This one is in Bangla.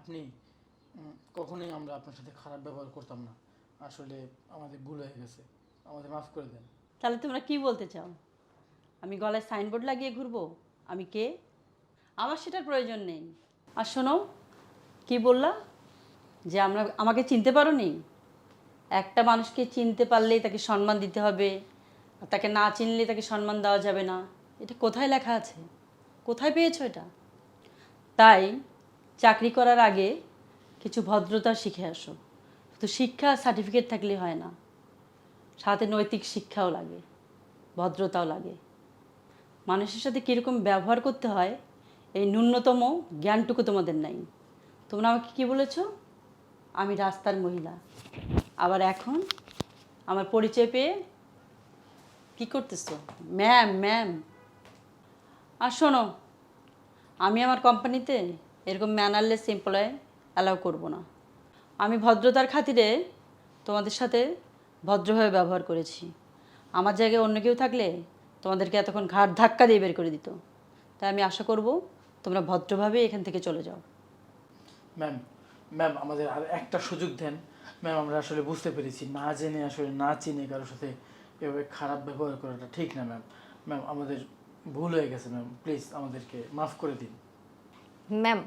আপনি কখনোই আমরা আপনার সাথে খারাপ ব্যবহার করতাম না। আসলে আমাদের ভুল হয়ে গেছে, আমাদের মাফ করে দেন। তাহলে তোমরা কি বলতে চাও? আমি গলায় সাইনবোর্ড লাগিয়ে ঘুরবো আমি কে? আমার সেটার প্রয়োজন নেই। আর শোনো, কি বললা যে আমাকে চিনতে পারো নি? একটা মানুষকে চিনতে পারলেই তাকে সম্মান দিতে হবে, আর তাকে না চিনলে তাকে সম্মান দেওয়া যাবে না। এটা কোথায় লেখা আছে? কোথায় পেয়েছো এটা? তাই চাকরি করার আগে কিছু ভদ্রতা শিখে আসো। শুধু শিক্ষা সার্টিফিকেট থাকলে হয় না, সাথে নৈতিক শিক্ষাও লাগে, ভদ্রতাও লাগে। মানুষের সাথে কীরকম ব্যবহার করতে হয় এই ন্যূনতম জ্ঞানটুকু তোমাদের নাই। তোমরা আমাকে কী বলেছো? আমি রাস্তার মহিলা। আবার এখন আমার পরিচয় পেয়ে কী করতেছো? Ma'am ma'am. আর শোনো, আমি আমার কোম্পানিতে এরকম ম্যানারলেস এমপ্লয় অ্যালাউ করব না। আমি ভদ্রতার খাতিরে তোমাদের সাথে ভদ্রভাবে ব্যবহার করেছি। আমার জায়গায় অন্য কেউ থাকলে তোমাদেরকে এতক্ষণ ঘাড় ধাক্কা দিয়ে বের করে দিত। তাই আমি আশা করব তোমরা ভদ্রভাবে এখান থেকে চলে যাও। ম্যাম, ম্যাম আমাদের আর একটা সুযোগ দেন। ম্যাম আমরা আসলে বুঝতে পেরেছি, না জেনে আসলে না চিনে কারোর সাথে এভাবে খারাপ ব্যবহার করাটা ঠিক না ম্যাম। ম্যাম আমাদের ভুল হয়ে গেছে ম্যাম, প্লিজ আমাদেরকে মাফ করে দিন। ম্যাম